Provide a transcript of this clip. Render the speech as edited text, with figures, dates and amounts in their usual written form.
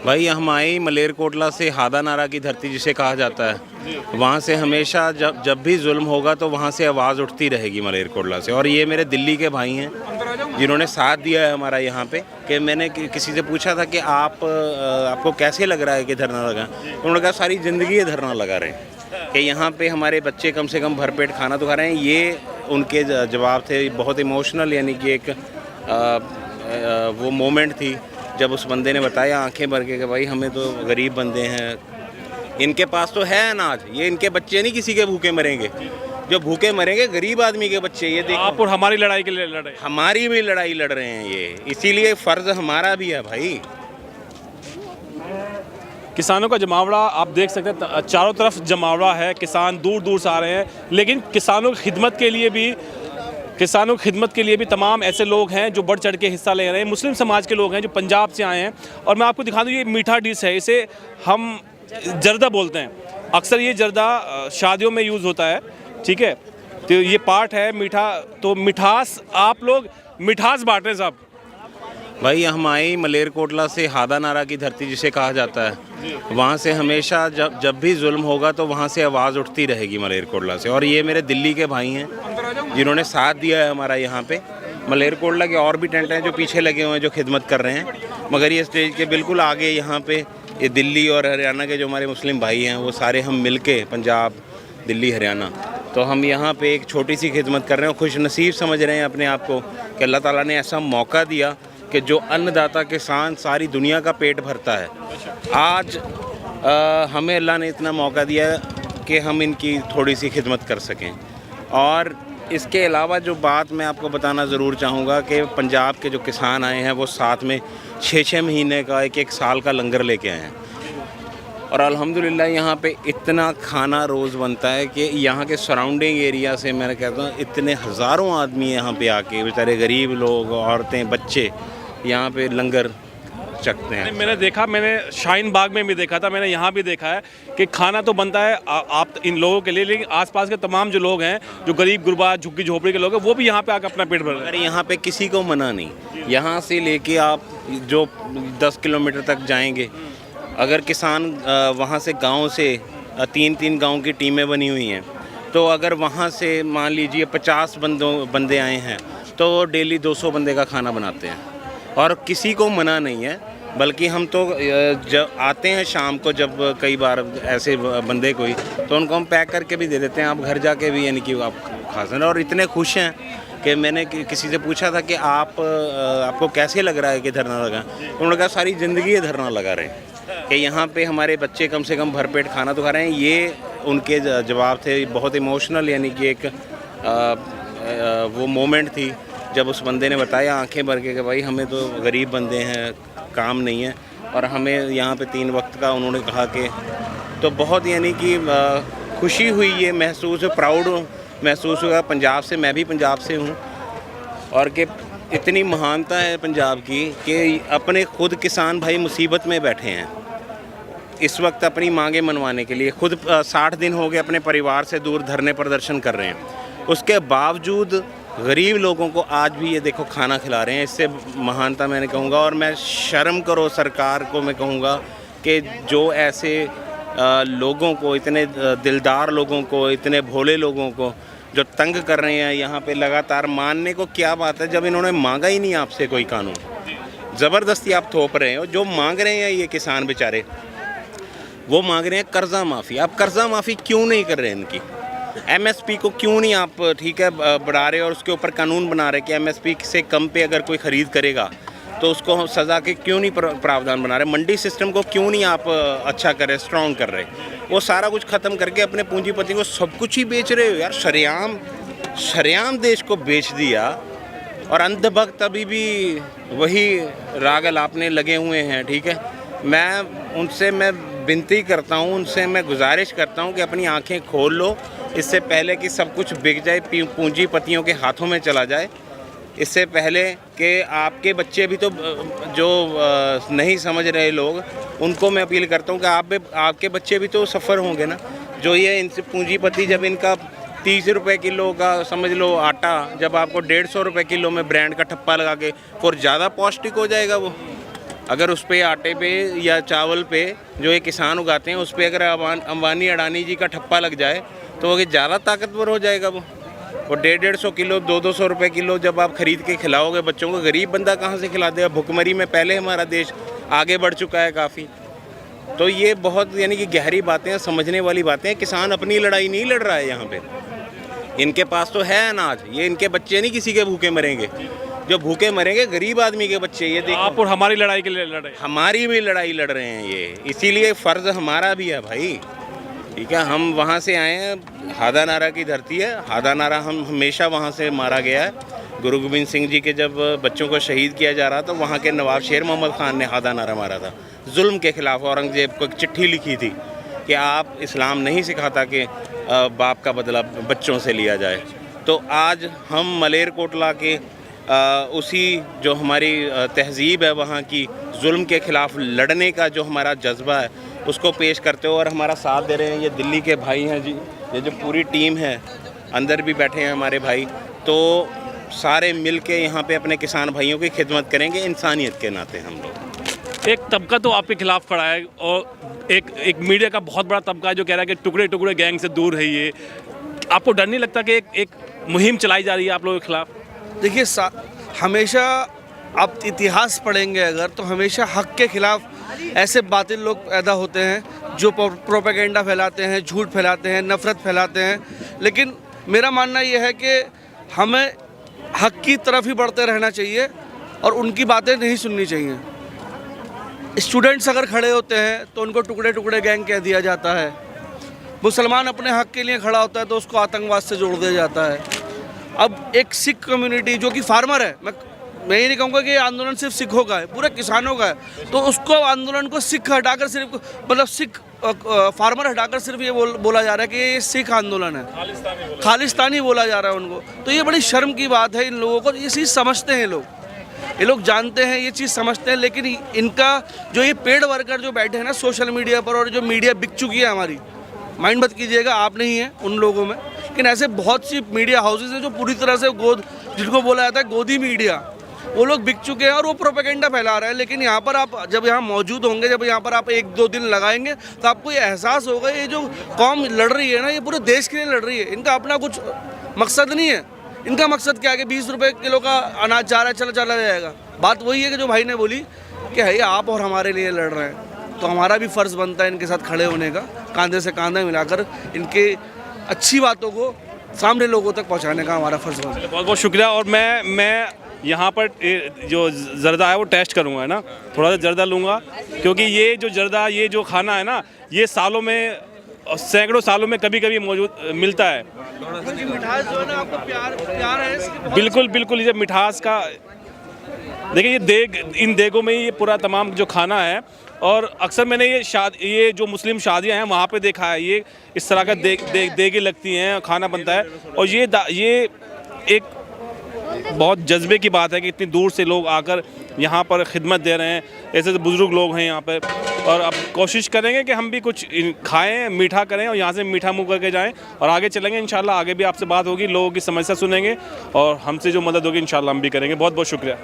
भाई हम आए मलेरकोटला से हादा नारा की धरती जिसे कहा जाता है, वहाँ से हमेशा जब भी जुल्म होगा तो वहाँ से आवाज़ उठती रहेगी मलेरकोटला से। और ये मेरे दिल्ली के भाई हैं जिन्होंने साथ दिया है हमारा यहाँ पे। कि मैंने किसी से पूछा था कि आपको कैसे लग रहा है कि धरना लगा, तो उन्होंने कहा सारी ज़िंदगी ये धरना लगा रहे हैं कि यहाँ पे हमारे बच्चे कम से कम भरपेट खाना तो खा रहे हैं। ये उनके जवाब थे, बहुत इमोशनल, यानी कि एक वो मोमेंट थी जब उस बंदे ने बताया आंखें भर के कि भाई हमें तो गरीब बंदे हैं, इनके पास तो है अनाज, ये इनके बच्चे नहीं किसी के भूखे मरेंगे, जो भूखे मरेंगे गरीब आदमी के बच्चे। ये देखो आप और हमारी लड़ाई के लिए लड़ रहे हैं, हमारी भी लड़ाई लड़ रहे हैं ये, इसीलिए फ़र्ज़ हमारा भी है भाई। किसानों का जमावड़ा आप देख सकते हैं, चारों तरफ जमावड़ा है, किसान दूर दूर से आ रहे हैं। लेकिन किसानों की खिदमत के लिए भी तमाम ऐसे लोग हैं जो बढ़ चढ़ के हिस्सा ले रहे हैं। मुस्लिम समाज के लोग हैं जो पंजाब से आए हैं। और मैं आपको दिखा दूँ, ये मीठा डिश है, इसे हम जर्दा बोलते हैं। अक्सर ये जर्दा शादियों में यूज़ होता है, ठीक है। तो ये पार्ट है मीठा, तो मिठास, आप लोग मिठास बांट रहे हैं साहब। भाई हम आए मलेरकोटला से हादा नारा की धरती जिसे कहा जाता है, वहाँ से हमेशा जब भी जुल्म होगा तो वहाँ से आवाज़ उठती रहेगी मलेरकोटला से। और ये मेरे दिल्ली के भाई हैं जिन्होंने साथ दिया है हमारा यहाँ पे। मलेरकोटला के और भी टेंट हैं जो पीछे लगे हुए हैं जो खिदमत कर रहे हैं, मगर ये स्टेज के बिल्कुल आगे यहाँ पे ये दिल्ली और हरियाणा के जो हमारे मुस्लिम भाई हैं वो सारे हम मिल के, पंजाब, दिल्ली, हरियाणा, तो हम यहाँ पे एक छोटी सी खिदमत कर रहे हैं। खुश नसीब समझ रहे हैं अपने आप को कि अल्लाह ताला ने ऐसा मौका दिया कि जो अन्नदाता किसान सारी दुनिया का पेट भरता है, आज हमें अल्लाह ने इतना मौका दिया कि हम इनकी थोड़ी सी खिदमत कर सकें। और इसके अलावा जो बात मैं आपको बताना ज़रूर चाहूँगा कि पंजाब के जो किसान आए हैं वो साथ में 6-6 महीने का, एक साल का लंगर लेके आए हैं। और अल्हम्दुलिल्लाह यहाँ पे इतना खाना रोज़ बनता है कि यहाँ के सराउंडिंग एरिया से मैं कहता हूँ इतने हज़ारों आदमी यहाँ पे आके, बेचारे गरीब लोग, औरतें, बच्चे यहाँ पे लंगर चखते हैं। मैंने देखा, मैंने शाहीन बाग में भी देखा था, मैंने यहाँ भी देखा है कि खाना तो बनता है आप इन लोगों के लिए, लेकिन आसपास के तमाम जो लोग हैं, जो गरीब गुरबा झुग्गी झोपड़ी के लोग हैं, वो भी यहाँ पे आकर अपना पेट भर रहे हैं। अरे यहाँ पे किसी को मना नहीं, यहाँ से लेके आप जो 10 किलोमीटर तक जाएंगे, अगर किसान वहाँ से गांव से 3-3 गांव की टीमें बनी हुई हैं, तो अगर वहाँ से मान लीजिए 50 बंदे आए हैं तो डेली 200 बंदे का खाना बनाते हैं। और किसी को मना नहीं है, बल्कि हम तो जब आते हैं शाम को, जब कई बार ऐसे बंदे कोई, तो उनको हम पैक करके भी दे देते हैं, आप घर जाके भी यानी कि आप खा सकते हैं। और इतने खुश हैं कि मैंने किसी से पूछा था कि आपको कैसे लग रहा है कि धरना लगा, तो उन्होंने कहा सारी ज़िंदगी ये धरना लगा रहे हैं कि यहाँ पे हमारे बच्चे कम से कम भरपेट खाना तो खा रहे हैं। ये उनके जवाब थे, बहुत इमोशनल, यानी कि एक वो मोमेंट थी जब उस बंदे ने बताया आंखें भर के कि भाई हमें तो गरीब बंदे हैं, काम नहीं है, और हमें यहाँ पे 3 वक्त का, उन्होंने कहा कि, तो बहुत यानी कि खुशी हुई, ये महसूस, प्राउड महसूस हुआ पंजाब से, मैं भी पंजाब से हूँ, और कि इतनी महानता है पंजाब की कि अपने खुद किसान भाई मुसीबत में बैठे हैं इस वक्त अपनी मांगे मनवाने के लिए। खुद 60 दिन हो गए अपने परिवार से दूर धरने प्रदर्शन कर रहे हैं, उसके बावजूद गरीब लोगों को आज भी ये देखो खाना खिला रहे हैं। इससे महानता मैंने कहूँगा, और मैं शर्म करो सरकार को मैं कहूँगा कि जो ऐसे लोगों को, इतने दिलदार लोगों को, इतने भोले लोगों को जो तंग कर रहे हैं यहाँ पे लगातार। मानने को क्या बात है जब इन्होंने मांगा ही नहीं आपसे कोई कानून, ज़बरदस्ती आप थोप रहे हो। जो मांग रहे हैं ये किसान बेचारे, वो मांग रहे हैं कर्जा माफ़ी। आप कर्जा माफ़ी क्यों नहीं कर रहे हैं इनकी? MSP को क्यों नहीं आप, ठीक है, बढ़ा रहे और उसके ऊपर कानून बना रहे कि MSP से कम पे अगर कोई ख़रीद करेगा तो उसको हम सज़ा के क्यों नहीं प्रावधान बना रहे? मंडी सिस्टम को क्यों नहीं आप अच्छा कर रहे, स्ट्रॉन्ग कर रहे? वो सारा कुछ ख़त्म करके अपने पूंजीपति को सब कुछ ही बेच रहे हो यार। शरेआम देश को बेच दिया, और अंधभक्त अभी भी वही रागल आपने लगे हुए हैं, ठीक है। मैं विनती करता हूँ, उनसे मैं गुजारिश करता हूँ कि अपनी आँखें खोल लो, इससे पहले कि सब कुछ बिक जाए, पूंजीपतियों के हाथों में चला जाए। इससे पहले कि आपके बच्चे भी तो जो नहीं समझ रहे लोग, उनको मैं अपील करता हूँ कि आपके बच्चे भी तो सफ़र होंगे ना। जो ये इनसे पूंजीपति, जब इनका 30 रुपये किलो का समझ लो आटा, जब आपको 150 रुपये किलो में ब्रांड का ठप्पा लगा के, और ज़्यादा पौष्टिक हो जाएगा वो। अगर उस पे आटे पे या चावल पे जो ये किसान उगाते हैं उस पे अगर अंबानी अडानी जी का ठप्पा लग जाए तो वो ज़्यादा ताकतवर हो जाएगा। वो 150-150 किलो 200-200 रुपये किलो जब आप ख़रीद के खिलाओगे बच्चों को, गरीब बंदा कहाँ से खिला देगा। भुखमरी में पहले हमारा देश आगे बढ़ चुका है काफ़ी। तो ये बहुत यानी कि गहरी बातें हैं, समझने वाली बातें हैं। किसान अपनी लड़ाई नहीं लड़ रहा है यहाँ पे, इनके पास तो है अनाज, ये इनके बच्चे नहीं किसी के भूखे मरेंगे। जो भूखे मरेंगे गरीब आदमी के बच्चे। ये देखो आप और हमारी लड़ाई के लिए लड़ रहे हैं। हमारी भी लड़ाई लड़ रहे हैं ये, इसीलिए फ़र्ज़ हमारा भी है भाई। ठीक है, हम वहाँ से आए हैं, हादा नारा की धरती है। हादा नारा हम हमेशा वहाँ से मारा गया है। गुरु गोबिंद सिंह जी के जब बच्चों को शहीद किया जा रहा था, वहाँ के नवाब शेर मोहम्मद ख़ान ने हादा नारा मारा था जुल्म के ख़िलाफ़। औरंगज़ेब को एक चिट्ठी लिखी थी कि आप इस्लाम नहीं सिखाता कि बाप का बदला बच्चों से लिया जाए। तो आज हम मलेरकोटला के उसी जो हमारी तहज़ीब है वहाँ की, जुल्म के ख़िलाफ़ लड़ने का जो हमारा जज्बा है उसको पेश करते हो और हमारा साथ दे रहे हैं। ये दिल्ली के भाई हैं जी, ये जो पूरी टीम है, अंदर भी बैठे हैं हमारे भाई। तो सारे मिल के यहाँ पे अपने किसान भाइयों की खिदमत करेंगे इंसानियत के नाते हम लोग। एक तबका तो आपके खिलाफ खड़ा है और एक मीडिया का बहुत बड़ा तबका है जो कह रहा है कि टुकड़े टुकड़े गैंग से दूर रहिए। आपको डर नहीं लगता कि एक मुहिम चलाई जा रही है आप लोगों के खिलाफ? देखिए, हमेशा आप इतिहास पढ़ेंगे अगर तो हमेशा हक के खिलाफ ऐसे बातिल लोग पैदा होते हैं जो प्रोपेगेंडा फैलाते हैं, झूठ फैलाते हैं, नफ़रत फैलाते हैं। लेकिन मेरा मानना यह है कि हमें हक की तरफ ही बढ़ते रहना चाहिए और उनकी बातें नहीं सुननी चाहिए। स्टूडेंट्स अगर खड़े होते हैं तो उनको टुकड़े टुकड़े गैंग कह दिया जाता है। मुसलमान अपने हक के लिए खड़ा होता है तो उसको आतंकवाद से जोड़ दिया जाता है। अब एक सिख कम्युनिटी जो कि फार्मर है, मैं ये नहीं कहूँगा कि ये आंदोलन सिर्फ सिखों का है, पूरे किसानों का है, तो उसको आंदोलन को सिख हटाकर सिर्फ मतलब सिख फार्मर हटाकर सिर्फ ये बोला जा रहा है कि ये सिख आंदोलन है, खालिस्तानी बोला जा रहा है उनको। तो ये बड़ी शर्म की बात है इन लोगों को। ये चीज़ समझते हैं ये लोग जानते हैं, ये चीज़ समझते हैं। लेकिन इनका जो ये पेड वर्कर जो बैठे हैं ना सोशल मीडिया पर, और जो मीडिया बिक चुकी है हमारी, माइंड मत कीजिएगा आप नहीं हैं उन लोगों में, लेकिन ऐसे बहुत सी मीडिया हाउसेज हैं जो पूरी तरह से जिनको बोला जाता है गोदी मीडिया, वो लोग बिक चुके हैं और वो प्रोपेगेंडा फैला रहे हैं। लेकिन यहाँ पर आप जब यहाँ मौजूद होंगे, जब यहाँ पर आप 1-2 दिन लगाएंगे तो आपको ये एहसास होगा ये जो कौम लड़ रही है ना, ये पूरे देश के लिए लड़ रही है। इनका अपना कुछ मकसद नहीं है। इनका मकसद क्या है कि 20 रुपये किलो का अनाज जा रहा है, चला जाएगा। बात वही है कि जो भाई ने बोली कि है आप और हमारे लिए लड़ रहे हैं, तो हमारा भी फ़र्ज़ बनता है इनके साथ खड़े होने का, कांधे से कांधा मिलाकर इनके अच्छी बातों को सामने लोगों तक पहुंचाने का हमारा फ़र्ज़ बनता है। बहुत बहुत शुक्रिया। और मैं यहाँ पर जो जर्दा है वो टेस्ट करूँगा, है ना, थोड़ा सा जर्दा लूँगा, क्योंकि ये जो जर्दा, ये जो खाना है ना, ये सालों में, सैकड़ों सालों में कभी कभी मौजूद मिलता है। मिठास जो है ना, आपको प्यार है इसकी। बिल्कुल बिल्कुल, ये मिठास का देखिए, ये देग, इन देगों में ये पूरा तमाम जो खाना है। और अक्सर मैंने ये जो मुस्लिम शादियां हैं वहाँ पे देखा है, ये इस तरह का देगे लगती हैं, खाना बनता है। और ये एक बहुत जज्बे की बात है कि इतनी दूर से लोग आकर यहाँ पर खिदमत दे रहे हैं। ऐसे तो बुज़ुर्ग लोग हैं यहाँ पर, और अब कोशिश करेंगे कि हम भी कुछ खाएं, मीठा करें और यहाँ से मीठा मुँह करके जाएं और आगे चलेंगे। इंशाल्लाह आगे भी आपसे बात होगी, लोगों की समस्या सुनेंगे और हमसे जो मदद होगी इंशाल्लाह हम भी करेंगे। बहुत बहुत शुक्रिया।